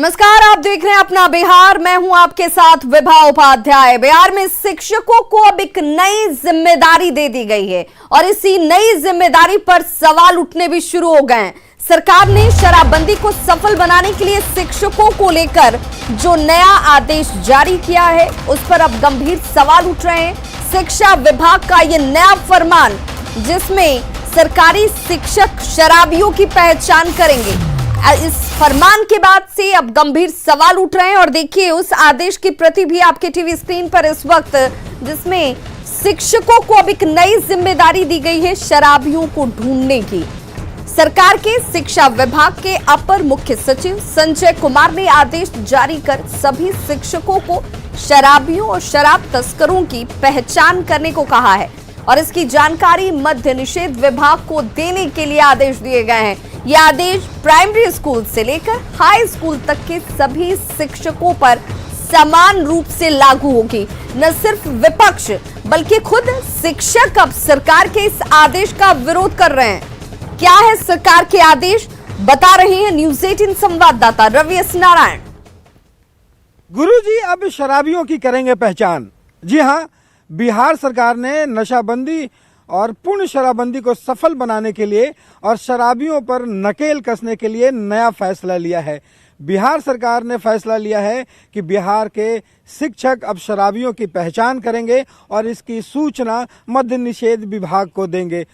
नमस्कार, आप देख रहे हैं अपना बिहार। मैं हूं आपके साथ विभा उपाध्याय। बिहार में शिक्षकों को अब एक नई जिम्मेदारी दे दी गई है और इसी नई जिम्मेदारी पर सवाल उठने भी शुरू हो गए हैं। सरकार ने शराबबंदी को सफल बनाने के लिए शिक्षकों को लेकर जो नया आदेश जारी किया है उस पर अब गंभीर सवाल उठ रहे हैं। शिक्षा विभाग का ये नया फरमान, जिसमें सरकारी शिक्षक शराबियों की पहचान करेंगे, इस फरमान के बाद से अब गंभीर सवाल उठ रहे हैं। और देखिए उस आदेश की प्रति भी आपके टीवी स्क्रीन पर इस वक्त, जिसमें शिक्षकों को अब एक नई जिम्मेदारी दी गई है शराबियों को ढूंढने की। सरकार के शिक्षा विभाग के अपर मुख्य सचिव संजय कुमार ने आदेश जारी कर सभी शिक्षकों को शराबियों और शराब तस्करों की पहचान करने को कहा है और इसकी जानकारी मद्य निषेध विभाग को देने के लिए आदेश दिए गए हैं। ये आदेश प्राइमरी स्कूल से लेकर हाई स्कूल तक के सभी शिक्षकों पर समान रूप से लागू होगी। न सिर्फ विपक्ष बल्कि खुद शिक्षक अब सरकार के इस आदेश का विरोध कर रहे हैं। क्या है सरकार के आदेश, बता रहे हैं न्यूज़ 18 संवाददाता रवि एस नारायण। गुरुजी अब शराबियों की करेंगे पहचान। जी हां, बिहार सरकार ने नशाबंदी और पूर्ण शराबबंदी को सफल बनाने के लिए और शराबियों पर नकेल कसने के लिए नया फैसला लिया है। बिहार सरकार ने फैसला लिया है कि बिहार के शिक्षक अब शराबियों की पहचान करेंगे और इसकी सूचना मद्य निषेध विभाग को देंगे।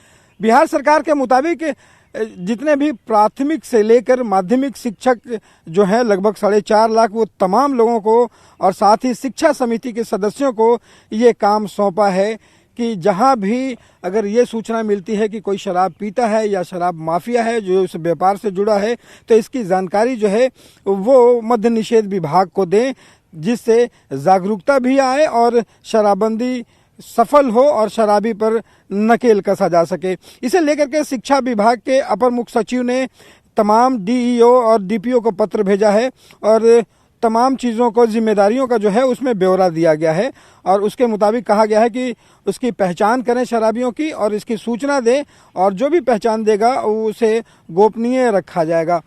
बिहार सरकार के मुताबिक जितने भी प्राथमिक से लेकर माध्यमिक शिक्षक जो हैं लगभग 4.5 लाख, वो तमाम लोगों को और साथ ही शिक्षा समिति के सदस्यों को ये काम सौंपा है कि जहां भी अगर ये सूचना मिलती है कि कोई शराब पीता है या शराब माफिया है जो उस व्यापार से जुड़ा है, तो इसकी जानकारी जो है वो मद्य निषेध विभाग को दें, जिससे जागरूकता भी आए और शराबबंदी सफल हो और शराबी पर नकेल कसा जा सके। इसे लेकर के शिक्षा विभाग के अपर मुख्य सचिव ने तमाम डीईओ और डीपीओ को पत्र भेजा है और तमाम चीज़ों को, जिम्मेदारियों का जो है उसमें ब्यौरा दिया गया है और उसके मुताबिक कहा गया है कि उसकी पहचान करें शराबियों की और इसकी सूचना दें और जो भी पहचान देगा उसे गोपनीय रखा जाएगा।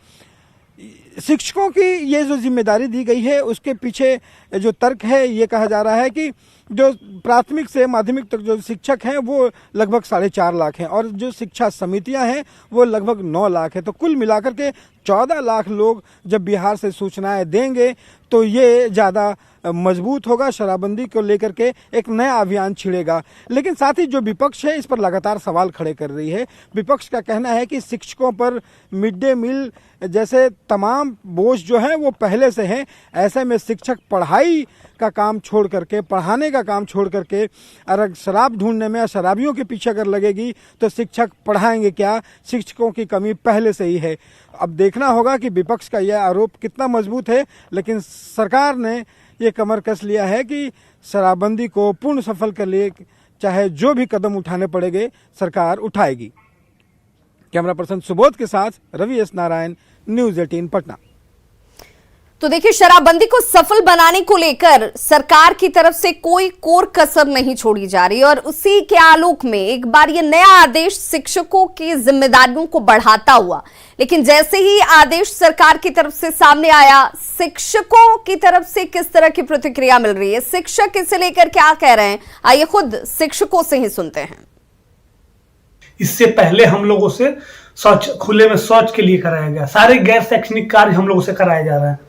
शिक्षकों की ये जो जिम्मेदारी दी गई है उसके पीछे जो तर्क है, ये कहा जा रहा है कि जो प्राथमिक से माध्यमिक तक जो शिक्षक हैं वो लगभग 4.5 लाख हैं और जो शिक्षा समितियां हैं वो लगभग 9 लाख है। तो कुल मिलाकर के 14 लाख लोग जब बिहार से सूचनाएं देंगे तो ये ज़्यादा मजबूत होगा। शराबबंदी को लेकर के एक नया अभियान छिड़ेगा। लेकिन साथ ही जो विपक्ष है इस पर लगातार सवाल खड़े कर रही है। विपक्ष का कहना है कि शिक्षकों पर मिड डे मील जैसे तमाम बोझ जो है वो पहले से हैं। ऐसे में शिक्षक पढ़ाई का काम छोड़ करके, पढ़ाने का काम छोड़ करके अगर शराब ढूंढने में, शराबियों के पीछे अगर लगेगी तो शिक्षक पढ़ाएंगे क्या? शिक्षकों की कमी पहले से ही है। अब देखना होगा कि विपक्ष का यह आरोप कितना मजबूत है, लेकिन सरकार ने ये कमर कस लिया है कि शराबबंदी को पूर्ण सफल कर लिए चाहे जो भी कदम उठाने पड़ेंगे सरकार उठाएगी। कैमरा पर्सन सुबोध के साथ रवि एस नारायण, न्यूज़ 18 पटना। तो देखिए, शराबबंदी को सफल बनाने को लेकर सरकार की तरफ से कोई कोर कसर नहीं छोड़ी जा रही और उसी के आलोक में एक बार ये नया आदेश शिक्षकों की जिम्मेदारियों को बढ़ाता हुआ, लेकिन जैसे ही आदेश सरकार की तरफ से सामने आया, शिक्षकों की तरफ से किस तरह की प्रतिक्रिया मिल रही है, शिक्षक इसे लेकर क्या कह रहे हैं, आइए खुद शिक्षकों से ही सुनते हैं। इससे पहले हम लोगों से शौच, खुले में शौच के लिए कराया गया, सारे गैर शैक्षणिक कार्य हम लोगों से कराया जा रहा है।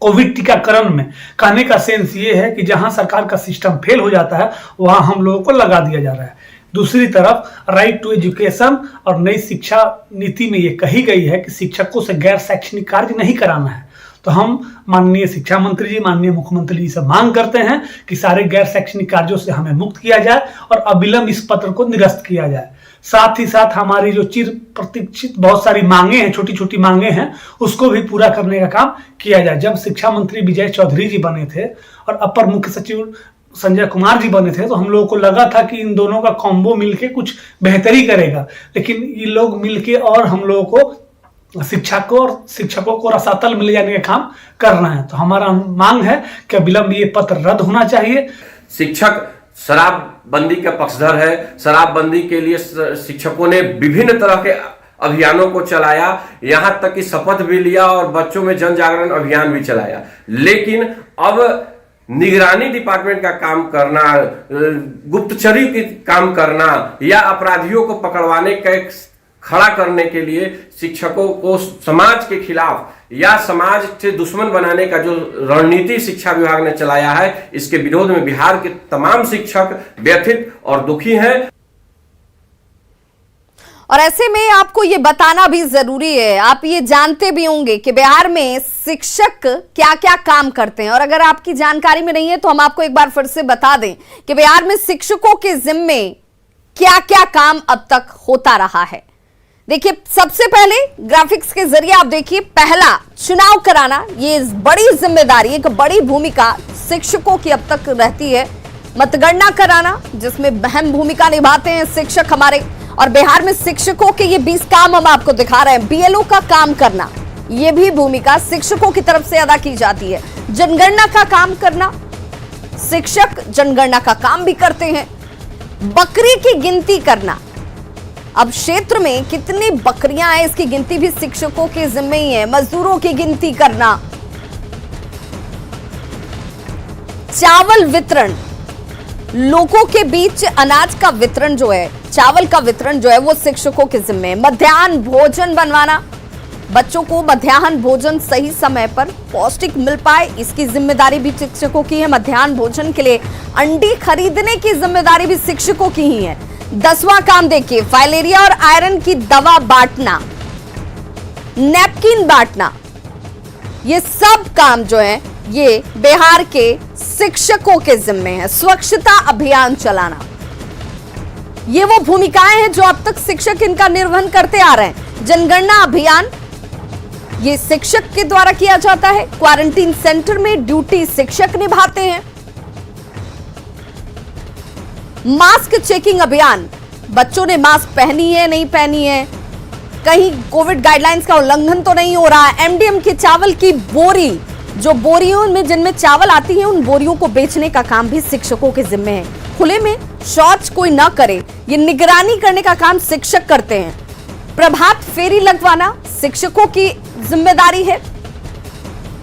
कोविड टीकाकरण में कहने का सेंस ये है कि जहां सरकार का सिस्टम फेल हो जाता है वहां हम लोगों को लगा दिया जा रहा है। दूसरी तरफ राइट टू एजुकेशन और नई शिक्षा नीति में ये कही गई है कि शिक्षकों से गैर शैक्षणिक कार्य नहीं कराना है। तो हम माननीय शिक्षा मंत्री जी, माननीय मुख्यमंत्री जी से मांग करते हैं कि सारे गैर शैक्षणिक कार्यों से हमें मुक्त किया जाए और अविलंब इस पत्र को निरस्त किया जाए। साथ ही साथ हमारी जो चिर प्रतीक्षित बहुत सारी मांगे हैं, छोटी छोटी मांगे हैं, उसको भी पूरा करने का काम किया जाए। जब शिक्षा मंत्री विजय चौधरी जी बने थे और अपर मुख्य सचिव संजय कुमार जी बने थे तो हम लोगों को लगा था कि इन दोनों का कॉम्बो मिलके कुछ बेहतरी करेगा, लेकिन ये लोग मिलके और हम लोगों को शिक्षकों को रसातल में ले जाने का काम कर रहे हैं। तो हमारा मांग है कि विलंब ये पत्र रद्द होना चाहिए। शिक्षक शराबबंदी का पक्षधर है। शराबबंदी के लिए शिक्षकों ने विभिन्न तरह के अभियानों को चलाया, यहां तक कि शपथ भी लिया और बच्चों में जन जागरण अभियान भी चलाया। लेकिन अब निगरानी डिपार्टमेंट का काम करना, गुप्तचरी की काम करना या अपराधियों को पकड़वाने का खड़ा करने के लिए शिक्षकों को समाज के खिलाफ या समाज से दुश्मन बनाने का जो रणनीति शिक्षा विभाग ने चलाया है, इसके विरोध में बिहार के तमाम शिक्षक व्यथित और दुखी हैं। और ऐसे में आपको ये बताना भी जरूरी है, आप ये जानते भी होंगे कि बिहार में शिक्षक क्या क्या काम करते हैं। और अगर आपकी जानकारी में नहीं है तो हम आपको एक बार फिर से बता दें कि बिहार में शिक्षकों के जिम्मे क्या क्या काम अब तक होता रहा है। देखिए, सबसे पहले ग्राफिक्स के जरिए आप देखिए, पहला चुनाव कराना, ये बड़ी जिम्मेदारी, एक बड़ी भूमिका शिक्षकों की अब तक रहती है। मतगणना कराना, जिसमें अहम भूमिका निभाते हैं शिक्षक हमारे। और बिहार में शिक्षकों के ये 20 काम हम आपको दिखा रहे हैं। बीएलओ का काम करना, ये भी भूमिका शिक्षकों की तरफ से अदा की जाती है। जनगणना का काम करना, शिक्षक जनगणना का काम भी करते हैं। बकरी की गिनती करना, अब क्षेत्र में कितनी बकरियां हैं इसकी गिनती भी शिक्षकों के जिम्मे ही है। मजदूरों की गिनती करना, चावल वितरण, लोगों के बीच अनाज का वितरण जो है, चावल का वितरण जो है वो शिक्षकों के जिम्मे है। मध्याह्न भोजन बनवाना, बच्चों को मध्याह्न भोजन सही समय पर पौष्टिक मिल पाए, इसकी जिम्मेदारी भी शिक्षकों की है। मध्याह्न भोजन के लिए अंडे खरीदने की जिम्मेदारी भी शिक्षकों की ही है। 10वां काम देखिए, फाइलेरिया और आयरन की दवा बांटना, नैपकिन बांटना, ये सब काम जो है ये बिहार के शिक्षकों के जिम्मे है। स्वच्छता अभियान चलाना, ये वो भूमिकाएं हैं जो अब तक शिक्षक इनका निर्वहन करते आ रहे हैं। जनगणना अभियान ये शिक्षक के द्वारा किया जाता है। क्वारंटीन सेंटर में ड्यूटी शिक्षक निभाते हैं। मास्क चेकिंग अभियान, बच्चों ने मास्क पहनी है नहीं पहनी है, कहीं कोविड गाइडलाइंस का उल्लंघन तो नहीं हो रहा है। एमडीएम के चावल की बोरी, जो बोरियों में जिनमें चावल आती है, उन बोरियों को बेचने का काम भी शिक्षकों के जिम्मे है। खुले में शौच कोई ना करे, ये निगरानी करने का काम शिक्षक करते हैं। प्रभात फेरी लगवाना शिक्षकों की जिम्मेदारी है।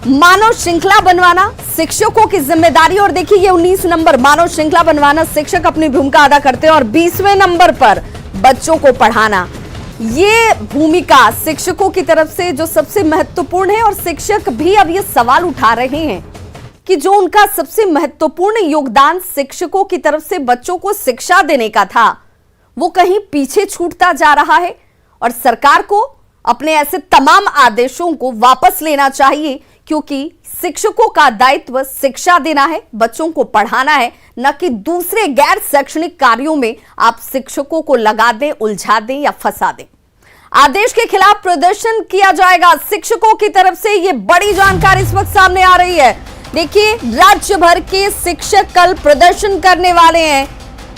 मानव श्रृंखला बनवाना शिक्षकों की जिम्मेदारी। और देखिए, ये 19 नंबर मानव श्रृंखला बनवाना शिक्षक अपनी भूमिका अदा करते हैं। और 20वें नंबर पर बच्चों को पढ़ाना, ये भूमिका शिक्षकों की तरफ से जो सबसे महत्वपूर्ण है। और शिक्षक भी अब ये सवाल उठा रहे हैं कि जो उनका सबसे महत्वपूर्ण योगदान शिक्षकों की तरफ से बच्चों को शिक्षा देने का था, वो कहीं पीछे छूटता जा रहा है। और सरकार को अपने ऐसे तमाम आदेशों को वापस लेना चाहिए, क्योंकि शिक्षकों का दायित्व शिक्षा देना है, बच्चों को पढ़ाना है, न कि दूसरे गैर शैक्षणिक कार्यों में आप शिक्षकों को लगा दें, उलझा दें या फंसा दें। आदेश के खिलाफ प्रदर्शन किया जाएगा शिक्षकों की तरफ से, ये बड़ी जानकारी इस वक्त सामने आ रही है। देखिए, राज्य भर के शिक्षक कल प्रदर्शन करने वाले हैं,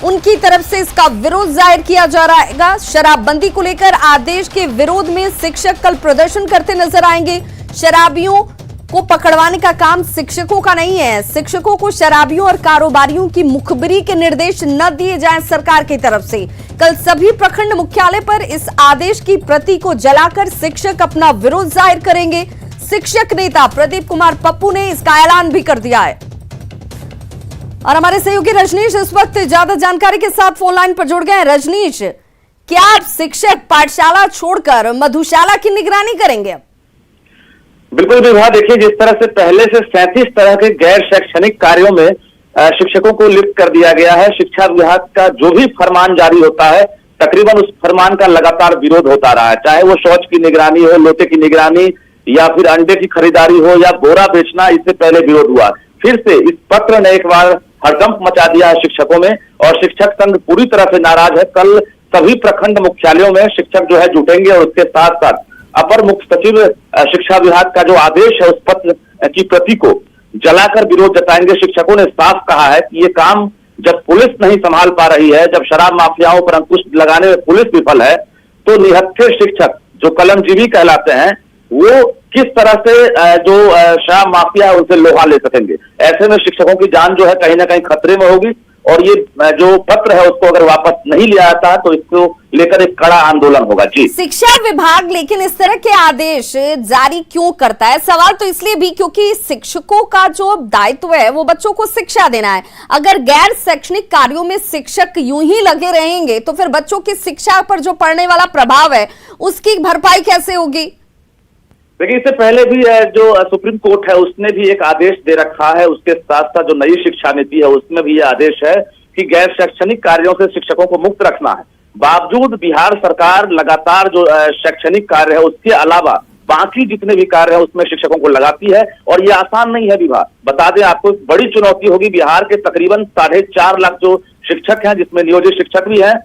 उनकी तरफ से इसका विरोध जाहिर किया जा रहेगा। शराबबंदी को लेकर आदेश के विरोध में शिक्षक कल प्रदर्शन करते नजर आएंगे। शराबियों को पकड़वाने का काम शिक्षकों का नहीं है। शिक्षकों को शराबियों और कारोबारियों की मुखबिरी के निर्देश न दिए जाएं सरकार की तरफ से। कल सभी प्रखंड मुख्यालय पर इस आदेश की प्रति को जलाकर शिक्षक अपना विरोध जाहिर करेंगे। शिक्षक नेता प्रदीप कुमार पप्पू ने इसका ऐलान भी कर दिया है। और हमारे सहयोगी रजनीश इस वक्त ज्यादा जानकारी के साथ फोन लाइन पर जुड़ गए हैं। रजनीश, क्या आप शिक्षक पाठशाला छोड़कर मधुशाला की निगरानी करेंगे? बिल्कुल विभा, देखिए, जिस तरह से पहले से 37 तरह के गैर शैक्षणिक कार्यों में शिक्षकों को लिप्त कर दिया गया है। शिक्षा विभाग का जो भी फरमान जारी होता है, तकरीबन उस फरमान का लगातार विरोध होता रहा है। चाहे वो शौच की निगरानी हो, लोटे की निगरानी, या फिर अंडे की खरीदारी हो, या बोरा बेचना, इससे पहले विरोध हुआ। फिर से इस पत्र ने एक बार हड़कंप मचा दिया है शिक्षकों में, और शिक्षक संघ पूरी तरह से नाराज है। कल सभी प्रखंड मुख्यालयों में शिक्षक जो है जुटेंगे, और उसके साथ साथ अपर मुख्य सचिव शिक्षा विभाग का जो आदेश है, उस पत्र की प्रति को जलाकर विरोध जताएंगे। शिक्षकों ने साफ कहा है कि ये काम जब पुलिस नहीं संभाल पा रही है, जब शराब माफियाओं पर अंकुश लगाने में पुलिस विफल है, तो निहत्थे शिक्षक जो कलमजीवी कहलाते हैं, वो किस तरह से जो शराब माफिया है उनसे लोहा ले सकेंगे। ऐसे में शिक्षकों की जान जो है कहीं ना कहीं खतरे में होगी, और ये जो पत्र है उसको अगर वापस नहीं लिया जाता तो इसको लेकर एक कड़ा आंदोलन होगा। जी, शिक्षा विभाग लेकिन इस तरह के आदेश जारी क्यों करता है? सवाल तो इसलिए भी क्योंकि शिक्षकों का जो दायित्व है वो बच्चों को शिक्षा देना है। अगर गैर शैक्षणिक कार्यों में शिक्षक यूं ही लगे रहेंगे तो फिर बच्चों की शिक्षा पर जो पड़ने वाला प्रभाव है उसकी भरपाई कैसे होगी? देखिए, इससे पहले भी जो सुप्रीम कोर्ट है उसने भी एक आदेश दे रखा है। उसके साथ साथ जो नई शिक्षा नीति है उसमें भी यह आदेश है कि गैर शैक्षणिक कार्यों से शिक्षकों को मुक्त रखना है। बावजूद बिहार सरकार लगातार जो शैक्षणिक कार्य है उसके अलावा बाकी जितने भी कार्य है उसमें शिक्षकों को लगाती है, और ये आसान नहीं है विभाग। बता दें आपको, बड़ी चुनौती होगी। बिहार के तकरीबन 4.5 लाख जो शिक्षक हैं, जिसमें नियोजित शिक्षक भी हैं,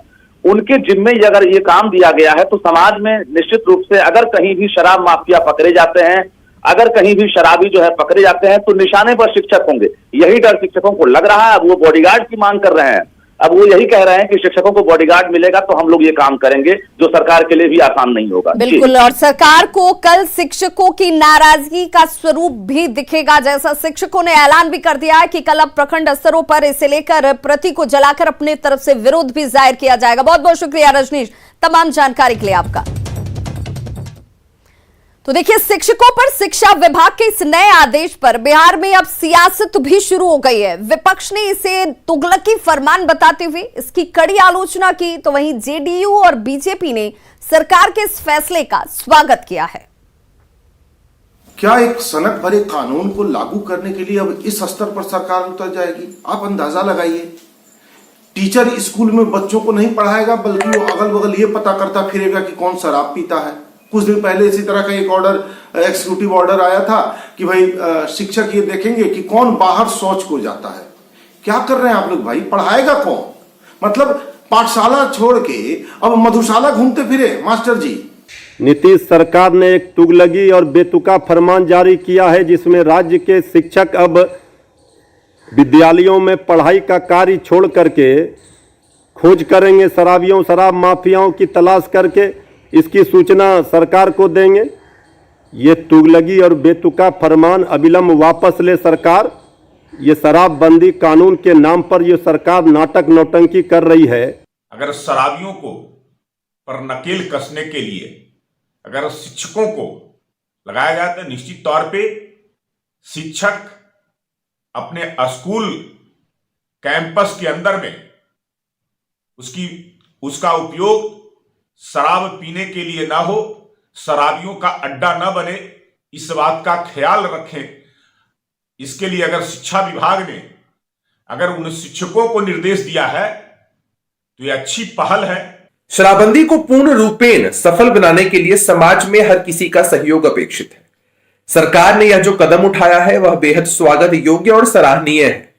उनके जिम्मे अगर ये काम दिया गया है तो समाज में निश्चित रूप से अगर कहीं भी शराब माफिया पकड़े जाते हैं, अगर कहीं भी शराबी जो है पकड़े जाते हैं तो निशाने पर शिक्षक होंगे। यही डर शिक्षकों को लग रहा है। अब वो बॉडीगार्ड की मांग कर रहे हैं। अब वो यही कह रहे हैं कि शिक्षकों को बॉडीगार्ड मिलेगा तो हम लोग ये काम करेंगे, जो सरकार के लिए भी आसान नहीं होगा। बिल्कुल, और सरकार को कल शिक्षकों की नाराजगी का स्वरूप भी दिखेगा, जैसा शिक्षकों ने ऐलान भी कर दिया है कि कल अब प्रखंड स्तरों पर इसे लेकर प्रति को जलाकर अपने तरफ से विरोध भी जाहिर किया जाएगा। बहुत बहुत शुक्रिया रजनीश, तमाम जानकारी के लिए आपका। तो देखिए, शिक्षकों पर शिक्षा विभाग के इस नए आदेश पर बिहार में अब सियासत भी शुरू हो गई है। विपक्ष ने इसे तुगलकी फरमान बताते हुए इसकी कड़ी आलोचना की, तो वहीं जेडीयू और बीजेपी ने सरकार के इस फैसले का स्वागत किया है। क्या एक सनक भरे कानून को लागू करने के लिए अब इस स्तर पर सरकार उतर जाएगी? आप अंदाजा लगाइए। टीचर स्कूल में बच्चों को नहीं पढ़ाएगा, बल्कि वो अगल बगल ये पता करता फिरेगा कि कौन शराब पीता है। कुछ दिन पहले इसी तरह का एक ऑर्डर, एग्जीक्यूटिव ऑर्डर आया था कि भाई शिक्षक ये देखेंगे कि कौन बाहर शौच को जाता है। क्या कर रहे हैं आप लोग भाई? पढ़ाएगा कौन? मतलब पाठशाला छोड़ के अब मधुशाला घूमते फिरे मास्टर जी। नीतीश सरकार ने एक तुगलकी और बेतुका फरमान जारी किया है, जिसमें राज्य के शिक्षक अब विद्यालयों में पढ़ाई का कार्य छोड़ करके खोज करेंगे, शराबियों शराब माफियाओं की तलाश करके इसकी सूचना सरकार को देंगे। ये तुगलकी और बेतुका फरमान अविलंब वापस ले सरकार। ये शराबबंदी कानून के नाम पर ये सरकार नाटक नौटंकी कर रही है। अगर शराबियों को पर नकेल कसने के लिए अगर शिक्षकों को लगाया जाए तो निश्चित तौर पे शिक्षक अपने स्कूल कैंपस के अंदर में उसका उपयोग शराब पीने के लिए ना हो, शराबियों का अड्डा ना बने, इस बात का ख्याल रखें। इसके लिए अगर शिक्षा विभाग ने अगर उन शिक्षकों को निर्देश दिया है तो ये अच्छी पहल है। शराबबंदी को पूर्ण रूपेण सफल बनाने के लिए समाज में हर किसी का सहयोग अपेक्षित है। सरकार ने यह जो कदम उठाया है वह बेहद स्वागत योग्य और सराहनीय है।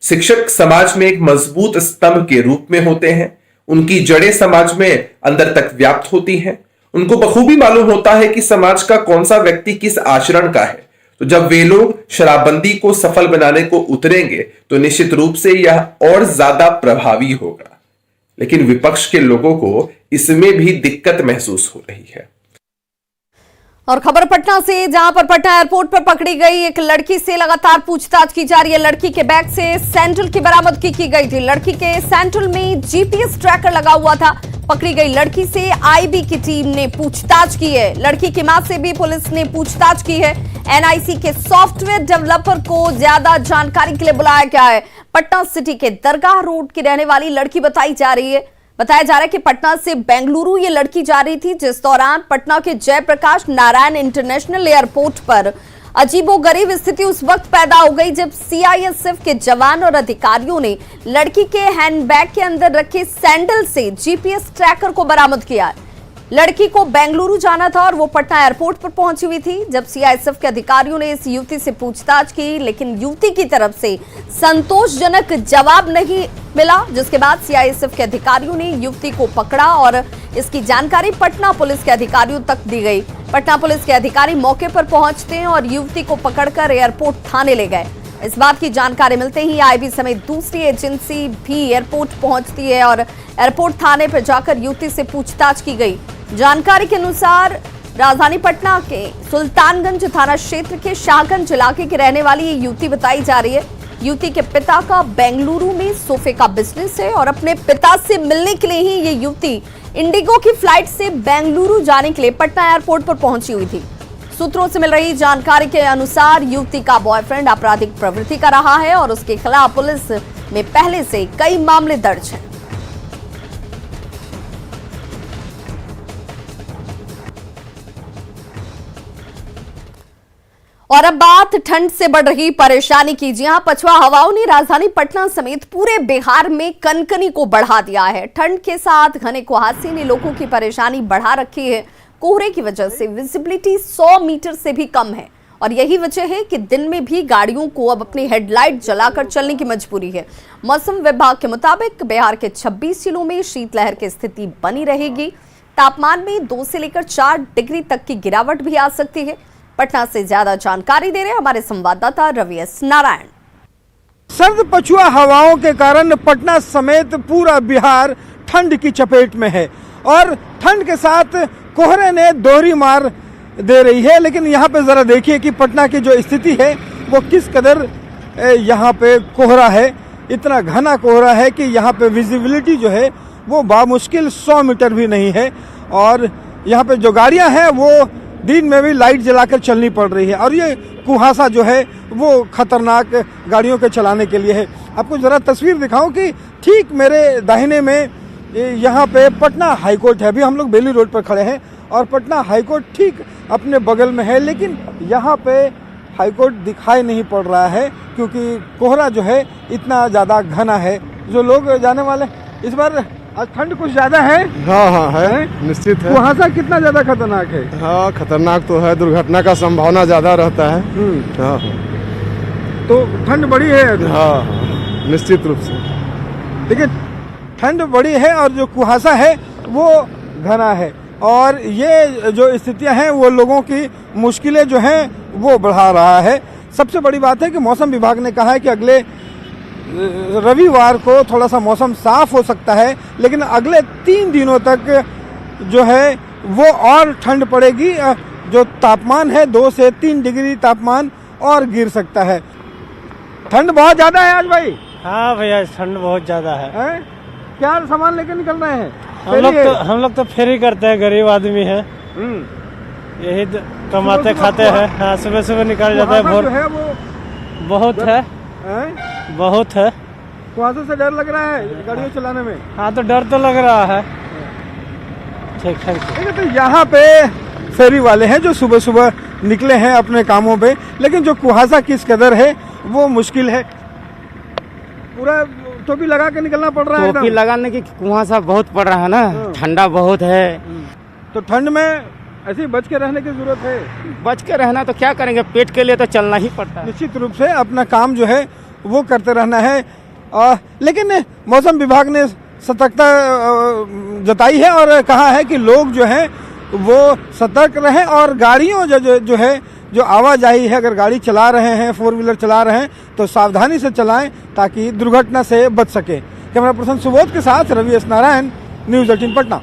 शिक्षक समाज में एक मजबूत स्तंभ के रूप में होते हैं। उनकी जड़ें समाज में अंदर तक व्याप्त होती हैं। उनको बखूबी मालूम होता है कि समाज का कौन सा व्यक्ति किस आचरण का है। तो जब वे लोग शराबबंदी को सफल बनाने को उतरेंगे तो निश्चित रूप से यह और ज्यादा प्रभावी होगा। लेकिन विपक्ष के लोगों को इसमें भी दिक्कत महसूस हो रही है। और खबर पटना से, जहां पर पटना एयरपोर्ट पर पकड़ी गई एक लड़की से लगातार पूछताछ की जा रही है। लड़की के बैग से सैंडल की बरामदगी की गई थी। लड़की के सैंडल में जीपीएस ट्रैकर लगा हुआ था। पकड़ी गई लड़की से आईबी की टीम ने पूछताछ की है। लड़की की मां से भी पुलिस ने पूछताछ की है। एनआईसी के सॉफ्टवेयर डेवलपर को ज्यादा जानकारी के लिए बुलाया गया है। पटना सिटी के दरगाह रोड की रहने वाली लड़की बताया जा रहा है कि पटना से बेंगलुरु ये लड़की जा रही थी, जिस दौरान पटना के जयप्रकाश नारायण इंटरनेशनल एयरपोर्ट पर अजीबोगरीब स्थिति उस वक्त पैदा हो गई जब सीआईएसएफ के जवान और अधिकारियों ने लड़की के हैंडबैग के अंदर रखे सैंडल से जीपीएस ट्रैकर को बरामद किया। लड़की को बेंगलुरु जाना था और वो पटना एयरपोर्ट पर पहुंची हुई थी। जब सीआईएसएफ के अधिकारियों ने इस युवती से पूछताछ की, लेकिन युवती की तरफ से संतोषजनक जवाब नहीं मिला, जिसके बाद सीआईएसएफ के अधिकारियों ने युवती को पकड़ा और इसकी जानकारी पटना पुलिस के अधिकारियों तक दी गई। पटना पुलिस के अधिकारी मौके पर पहुंचते हैं और युवती को पकड़कर एयरपोर्ट थाने ले गए। इस बात की जानकारी मिलते ही आईबी समेत दूसरी एजेंसी भी एयरपोर्ट पहुंचती है और एयरपोर्ट थाने पर जाकर युवती से पूछताछ की गई। जानकारी के अनुसार राजधानी पटना के सुल्तानगंज थाना क्षेत्र के शाहगंज इलाके की रहने वाली ये युवती बताई जा रही है। युवती के पिता का बेंगलुरु में सोफे का बिजनेस है और अपने पिता से मिलने के लिए ही ये युवती इंडिगो की फ्लाइट से बेंगलुरु जाने के लिए पटना एयरपोर्ट पर पहुंची हुई थी। सूत्रों से मिल रही जानकारी के अनुसार युवती का बॉयफ्रेंड आपराधिक प्रवृत्ति का रहा है और उसके खिलाफ पुलिस में पहले से कई मामले दर्ज हैं। और अब बात ठंड से बढ़ रही परेशानी की। जी हां, पछुआ हवाओं ने राजधानी पटना समेत पूरे बिहार में कनकनी को बढ़ा दिया है। ठंड के साथ घने कुहासे ने लोगों की परेशानी बढ़ा रखी है। कोहरे की वजह से विजिबिलिटी 100 मीटर से भी कम है और यही वजह है कि दिन में भी गाड़ियों को अब अपनी हेडलाइट जलाकर चलने की मजबूरी है। मौसम विभाग के मुताबिक बिहार के 26 जिलों में शीतलहर की स्थिति बनी रहेगी। तापमान में 2 से लेकर 4 डिग्री तक की गिरावट भी आ सकती है। पटना से ज्यादा जानकारी दे रहे हमारे संवाददाता रवि एस नारायण। सर्द पछुआ हवाओं के कारण पटना समेत पूरा बिहार ठंड की चपेट में है और ठंड के साथ कोहरे ने दोहरी मार दे रही है। लेकिन यहाँ पे जरा देखिए कि पटना की जो स्थिति है वो किस कदर यहाँ पे कोहरा है। इतना घना कोहरा है कि यहाँ पे विजिबिलिटी जो है वो बामुश्किल 100 मीटर भी नहीं है और यहाँ पे जो गाड़ियाँ हैं वो दिन में भी लाइट जलाकर चलनी पड़ रही है और ये कुहासा जो है वो खतरनाक गाड़ियों के चलाने के लिए है। आपको जरा तस्वीर दिखाऊं कि ठीक मेरे दाहिने में यहाँ पे पटना हाईकोर्ट है। अभी हम लोग बेली रोड पर खड़े हैं और पटना हाईकोर्ट ठीक अपने बगल में है, लेकिन यहाँ पे हाईकोर्ट दिखाई नहीं पड़ रहा है क्योंकि कोहरा जो है इतना ज़्यादा घना है। जो लोग जाने वाले इस बार आज ठंड कुछ ज्यादा है। हाँ है निश्चित है। कुहासा कितना ज्यादा खतरनाक है? हाँ खतरनाक तो है, दुर्घटना का संभावना ज्यादा रहता है। हाँ तो ठंड बड़ी है। हाँ निश्चित रूप से। देखिए ठंड बड़ी है और जो कुहासा है वो घना है और ये जो स्थितियां हैं वो लोगों की मुश्किलें जो हैं वो बढ़ा रहा है। सबसे बड़ी बात है कि मौसम विभाग ने कहा है कि अगले रविवार को थोड़ा सा मौसम साफ हो सकता है, लेकिन अगले 3 दिनों तक जो है वो और ठंड पड़ेगी। जो तापमान है 2 से 3 डिग्री तापमान और गिर सकता है। ठंड बहुत ज्यादा है आज भाई। हाँ भैया ठंड बहुत ज्यादा है। क्या सामान लेके निकल रहे हैं? हम लोग तो फेरी करते हैं, गरीब आदमी है, यही कमाते खाते हैं। हाँ सुबह सुबह निकल जाता है। भोर है वो बहुत है, बहुत है। कुहासे से डर लग रहा है गाड़ियों चलाने में? हाँ तो डर तो लग रहा है। ठीक है। तो यहाँ पे फेरी वाले हैं जो सुबह सुबह निकले हैं अपने कामों पे, लेकिन जो कुहासा किस कदर है वो मुश्किल है। पूरा टोपी लगा के निकलना पड़ रहा है। टोपी लगाने की कुहासा बहुत पड़ रहा है ना, ठंडा बहुत है। तो ठंड में ऐसे ही बच के रहने की जरूरत है। बच के रहना तो क्या करेंगे, पेट के लिए तो चलना ही पड़ता है। निश्चित रूप से अपना काम जो है वो करते रहना है। लेकिन मौसम विभाग ने सतर्कता जताई है और कहा है कि लोग जो हैं वो सतर्क रहें और गाड़ियों जो है जो आवाजाही है, अगर गाड़ी चला रहे हैं, 4 व्हीलर चला रहे हैं तो सावधानी से चलाएं ताकि दुर्घटना से बच सके। कैमरा पर्सन सुबोध के साथ रवि एस नारायण, न्यूज़ 18 पटना।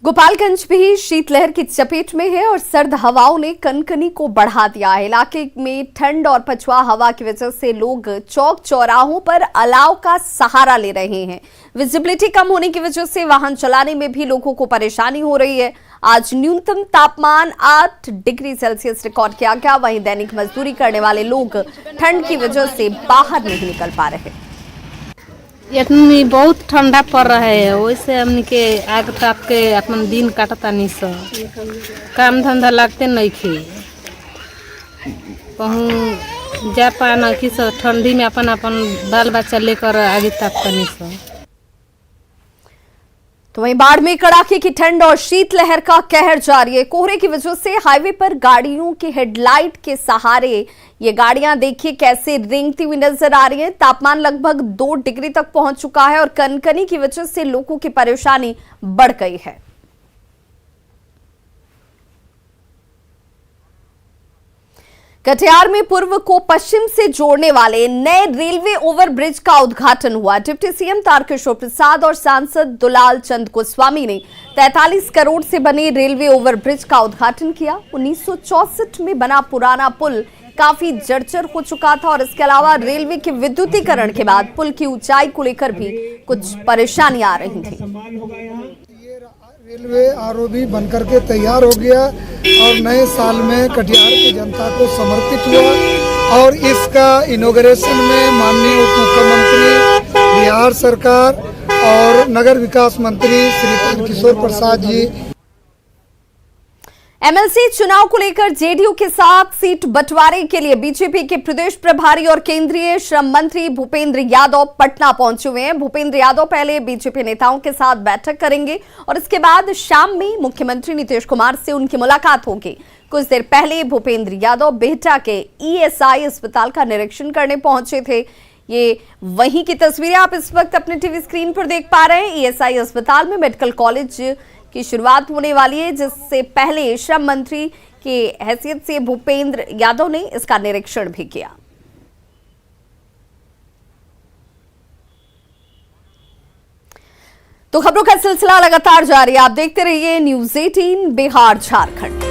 गोपालगंज भी शीतलहर की चपेट में है और सर्द हवाओं ने कनकनी को बढ़ा दिया है। इलाके में ठंड और पछुआ हवा की वजह से लोग चौक चौराहों पर अलाव का सहारा ले रहे हैं। विजिबिलिटी कम होने की वजह से वाहन चलाने में भी लोगों को परेशानी हो रही है। आज न्यूनतम तापमान 8 डिग्री सेल्सियस रिकॉर्ड किया गया। वहीं दैनिक मजदूरी करने वाले लोग ठंड की वजह से बाहर नहीं निकल पा रहे। इतनी बहुत ठंडा पड़ रहा है, वैसे हमने के आग ताप के अपन दिन काटता नहीं सो, काम धंधा लगते नहीं खे, कहूँ जा पाना कि सो ठंडी में अपन अपन बाल बच्चा लेकर आगे तापता नहीं सो। तो वहीं बाढ़ में कड़ाके की ठंड और शीतलहर का कहर जारी है। कोहरे की वजह से हाईवे पर गाड़ियों के हेडलाइट के सहारे ये गाड़ियां देखिए कैसे रेंगती हुई नजर आ रही हैं। तापमान लगभग 2 डिग्री तक पहुंच चुका है और कनकनी की वजह से लोगों की परेशानी बढ़ गई है। कटिहार में पूर्व को पश्चिम से जोड़ने वाले नए रेलवे ओवरब्रिज का उद्घाटन हुआ। डिप्टी सीएम तारकिशोर प्रसाद और सांसद दुलाल चंद गोस्वामी ने 43 करोड़ से बने रेलवे ओवरब्रिज का उद्घाटन किया। 1964 में बना पुराना पुल काफी जर्जर हो चुका था और इसके अलावा रेलवे के विद्युतीकरण के बाद पुल की ऊंचाई को लेकर भी कुछ परेशानियां आ रही थी। रेलवे आरओबी बनकर के तैयार हो गया और नए साल में कटिहार की जनता को समर्पित हुआ और इसका इनॉग्रेशन में माननीय उप मुख्यमंत्री बिहार सरकार और नगर विकास मंत्री श्री तारकिशोर प्रसाद जी। एमएलसी चुनाव को लेकर जेडीयू के साथ सीट बंटवारे के लिए बीजेपी के प्रदेश प्रभारी और केंद्रीय श्रम मंत्री भूपेंद्र यादव पटना पहुंचे हुए हैं। भूपेंद्र यादव पहले बीजेपी नेताओं के साथ बैठक करेंगे और इसके बाद शाम में मुख्यमंत्री नीतीश कुमार से उनकी मुलाकात होगी। कुछ देर पहले भूपेंद्र यादव बिहटा के ईएसआई अस्पताल का निरीक्षण करने पहुंचे थे। ये वहीं की तस्वीरें आप इस वक्त अपने टीवी स्क्रीन पर देख पा रहे हैं। ईएसआई अस्पताल में मेडिकल कॉलेज की शुरुआत होने वाली है, जिससे पहले श्रम मंत्री की हैसियत से भूपेंद्र यादव ने इसका निरीक्षण भी किया। तो खबरों का सिलसिला लगातार जारी है। आप देखते रहिए न्यूज़ 18 बिहार झारखंड।